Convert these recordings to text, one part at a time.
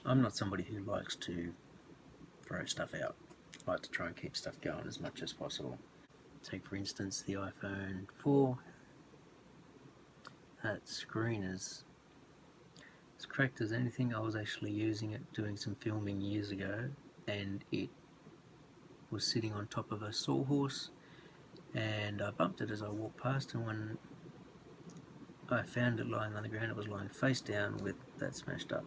I'm not somebody who likes to throw stuff out. I like to try and keep stuff going as much as possible. Take for instance the iPhone 4. That screen is as cracked as anything. I was actually using it doing some filming years ago, and it was sitting on top of a sawhorse, and I bumped it as I walked past, and when I found it lying on the ground, it was lying face down with that smashed up.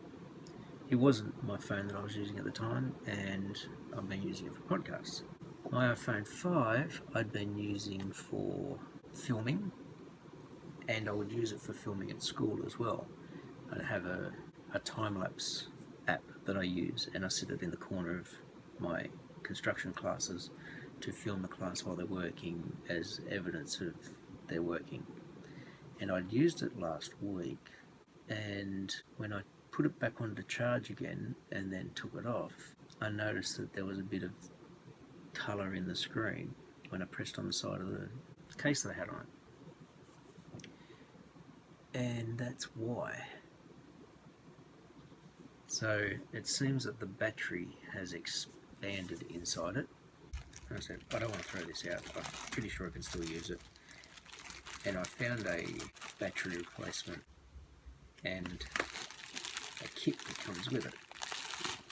It wasn't my phone that I was using at the time, and I've been using it for podcasts. My iPhone 5 I'd been using for filming, and I would use it for filming at school as well. I'd have a time-lapse app that I use, and I sit it in the corner of my construction classes to film the class while they're working as evidence of their working. And I'd used it last week, and when I put it back on to charge again and then took it off, I noticed that there was a bit of colour in the screen when I pressed on the side of the case that I had on it. And that's why. So it seems that the battery has expanded inside it. I said, I don't want to throw this out, I'm pretty sure I can still use it. And I found a battery replacement and a kit that comes with it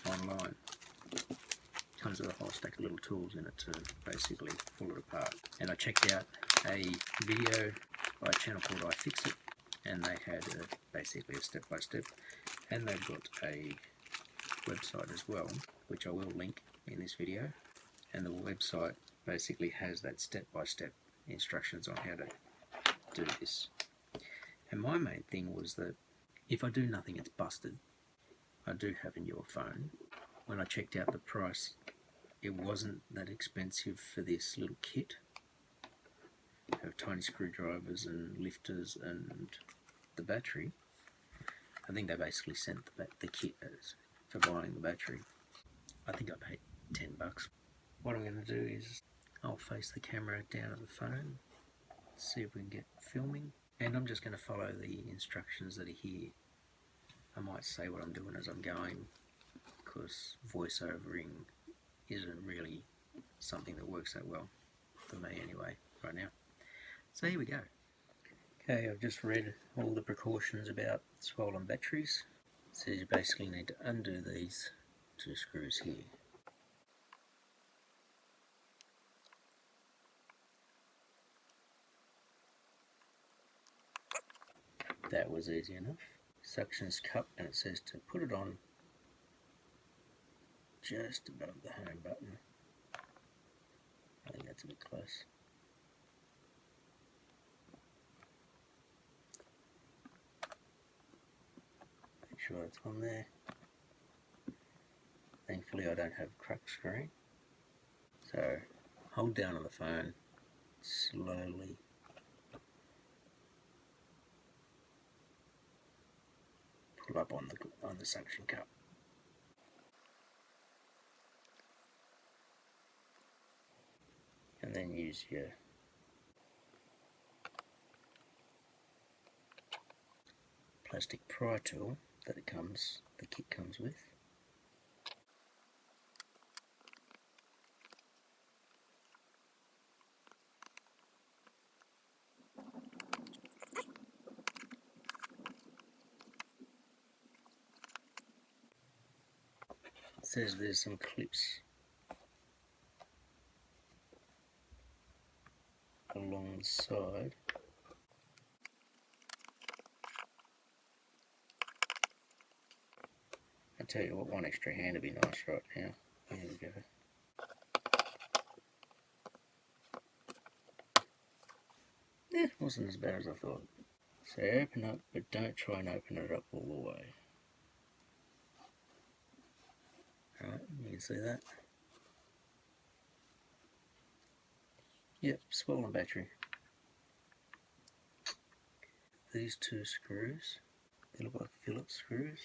online. It comes with a whole stack of little tools in it to basically pull it apart. And I checked out a video by a channel called iFixit, and they had basically a step-by-step, and they've got a website as well, which I will link in this video, and the website basically has that step-by-step instructions on how to do this. And my main thing was that if I do nothing, it's busted. I do have a newer phone. When I checked out the price, it wasn't that expensive for this little kit of tiny screwdrivers and lifters and the battery. I think they basically sent the kit for buying the battery. I think I paid $10. What I'm going to do is I'll face the camera down at the phone, see if we can get filming, and I'm just going to follow the instructions that are here. I might say what I'm doing as I'm going, because voiceovering isn't really something that works that well for me anyway right now. So here we go. Okay, I've just read all the precautions about swollen batteries. It says you basically need to undo these two screws here. That was easy enough. Suction's cup, and it says to put it on just above the home button. I think that's a bit close. Make sure it's on there. Thankfully I don't have a cracked screen. So hold down on the phone, slowly pull up on the suction cup. And then use your plastic pry tool that the kit comes with. It says there's some clips along the side. I tell you what, one extra hand would be nice right now. There we go. Yeah, wasn't as bad as I thought. So open up, but don't try and open it up all the way. Alright, you can see that. Yep, swollen battery. These two screws, they look like Phillips screws.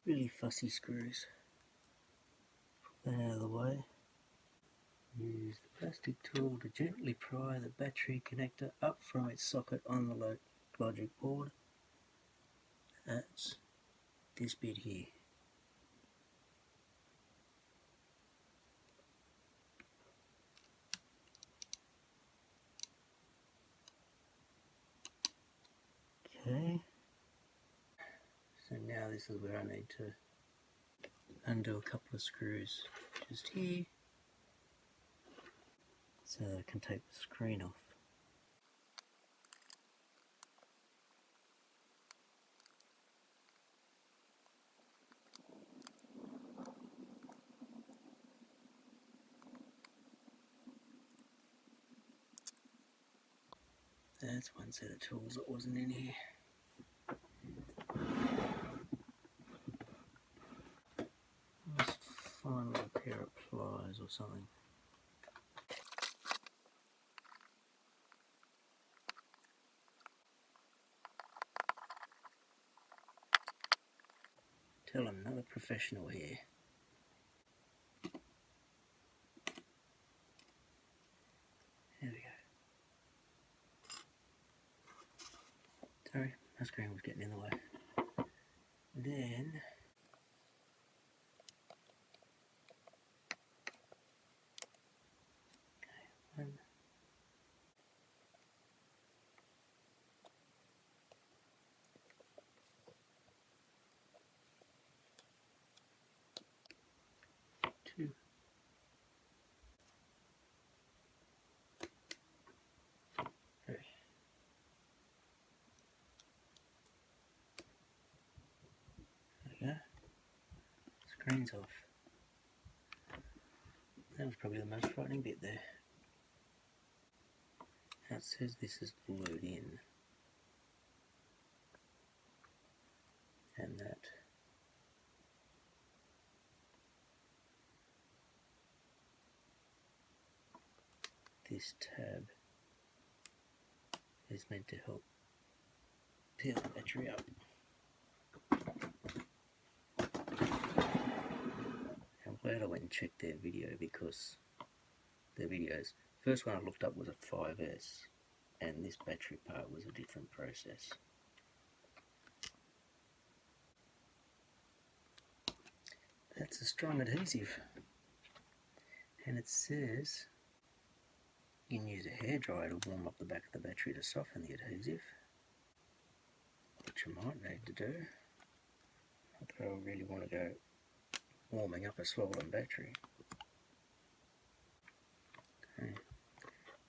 really fussy screws. Put that out of the way. Use the plastic tool to gently pry the battery connector up from its socket on the logic board. That's this bit here. Okay, so now this is where I need to undo a couple of screws just here so that I can take the screen off. That's one set of tools that wasn't in here. Let's find a pair of pliers or something. Tell him, another professional here. There we go. Sorry, my screen was getting in the way. Then one, 2, 3. There we go. Screen's off. That was probably the most frightening bit there. Now it says this is glued in, and that this tab is meant to help peel the battery up. I'm glad I went and checked their video, because their videos, first one I looked up was a 5S, and this battery part was a different process. That's a strong adhesive, and it says you can use a hairdryer to warm up the back of the battery to soften the adhesive, which you might need to do. Not that I really want to go warming up a swollen battery. Okay.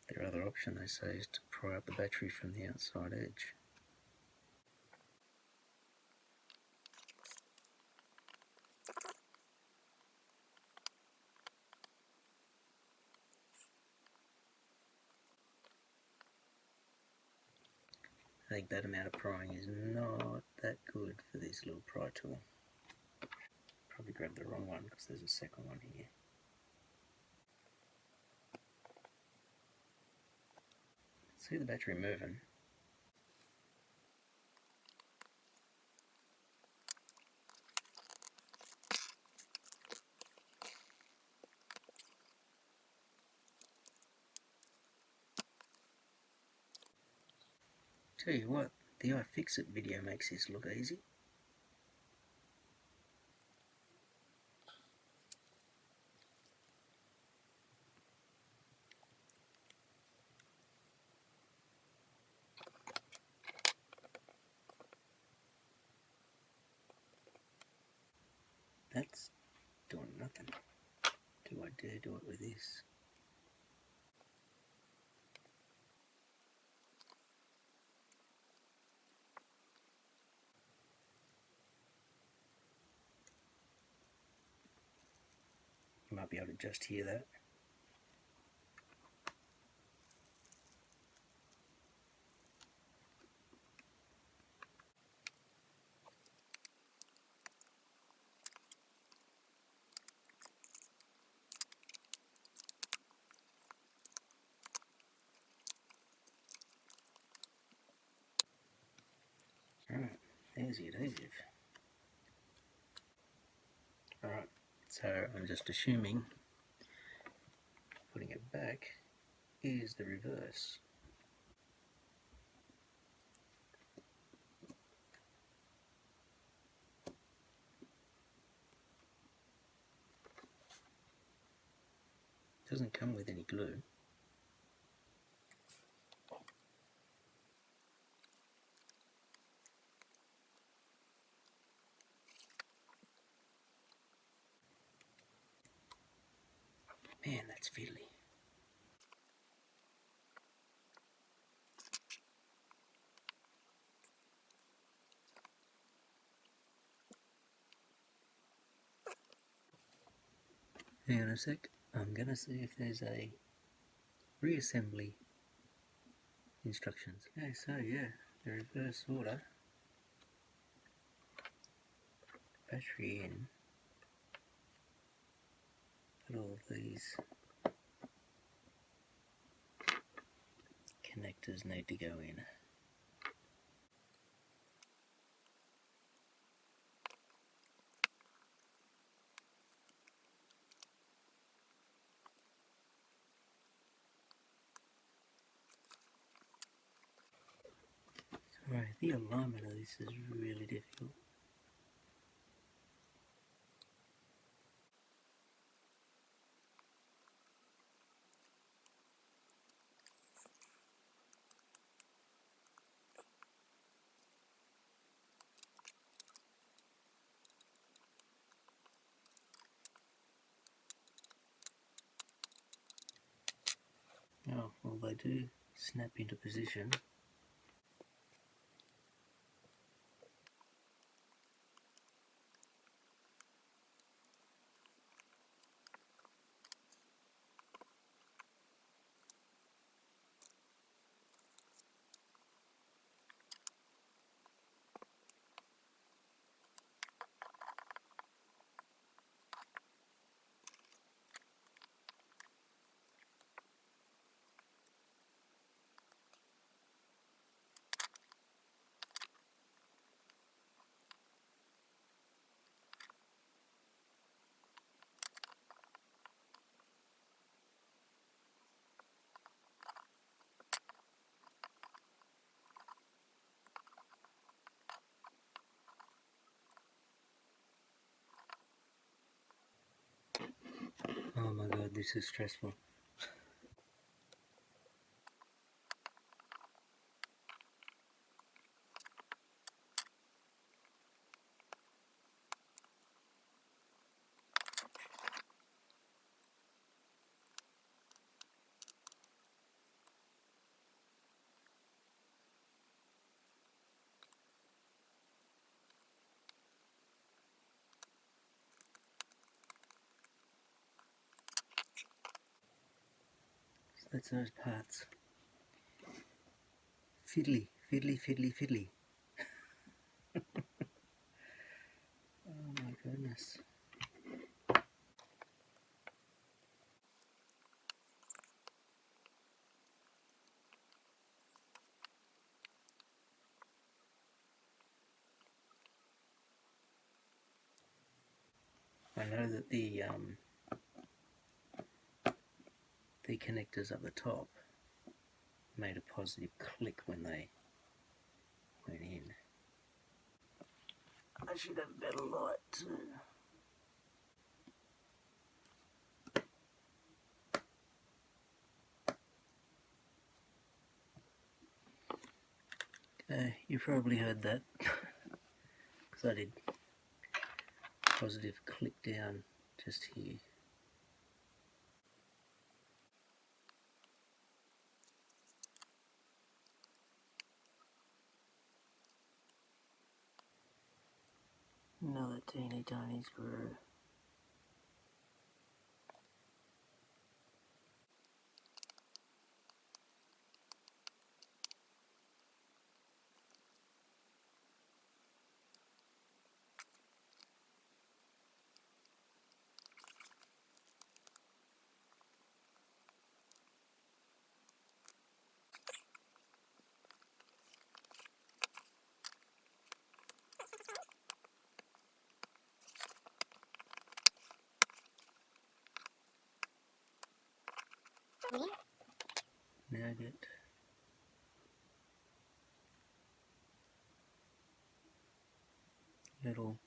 Their other option, they say, is to pry up the battery from the outside edge. I think that amount of prying is not that good for this little pry tool. Probably grabbed the wrong one, because there's a second one here. See the battery moving. Tell you what, the iFixit video makes this look easy. That's doing nothing. Do I dare do it with this? You might be able to just hear that. Alright, there's the adhesive. So I'm just assuming putting it back is the reverse. It doesn't come with any glue. Man, that's fiddly. Hang on a sec. I'm gonna see if there's a reassembly instructions. Okay, so yeah, the reverse order. Battery in. But all of these connectors need to go in. Right, the alignment of this is really difficult. Oh, well, they do snap into position. Oh my god, this is stressful. So that's those parts. Fiddly, fiddly, fiddly, fiddly. Oh my goodness. I know that the connectors up the top made a positive click when they went in. I should have better light too. You probably heard that because I did positive click down just here. Another teeny tiny screw. little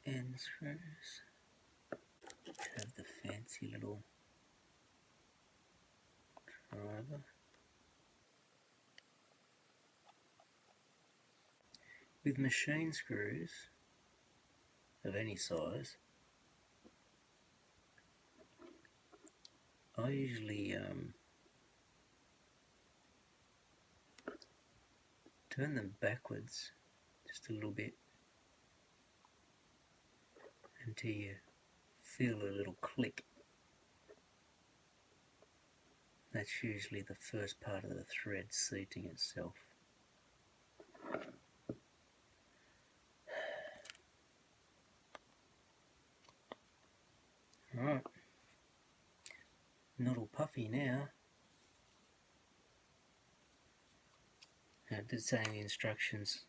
end screws. Have the fancy little driver. With machine screws of any size, I usually turn them backwards just a little bit until you feel a little click. That's usually the first part of the thread seating itself. Alright, not all puffy now. Now it did say in the instructions,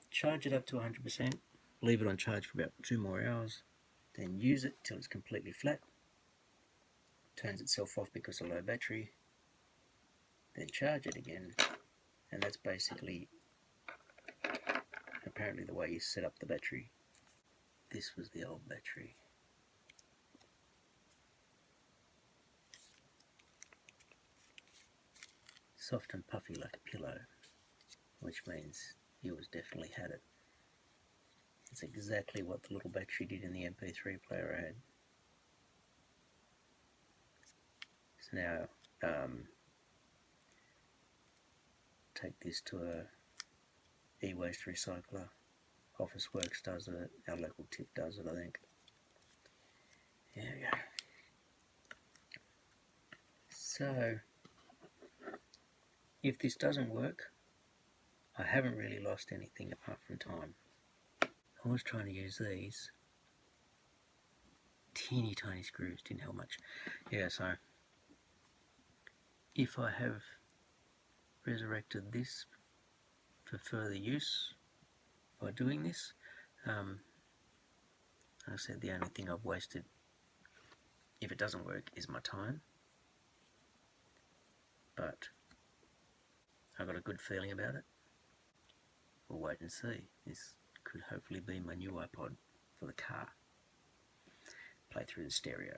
charge it up to 100%, leave it on charge for about 2 more hours, then use it till it's completely flat, turns itself off because of low battery, then charge it again, and that's basically apparently the way you set up the battery. This was the old battery. Soft and puffy like a pillow, which means you definitely had it. It's exactly what the little battery did in the MP3 player I had. So now, take this to a e-waste recycler. Officeworks does it, our local tip does it, I think. There we go. So, if this doesn't work, I haven't really lost anything apart from time. I was trying to use these teeny tiny screws, didn't help much. Yeah, so if I have resurrected this for further use by doing this, like I said, the only thing I've wasted, if it doesn't work, is my time. But I've got a good feeling about it. We'll wait and see. This could hopefully be my new iPod for the car. Play through the stereo.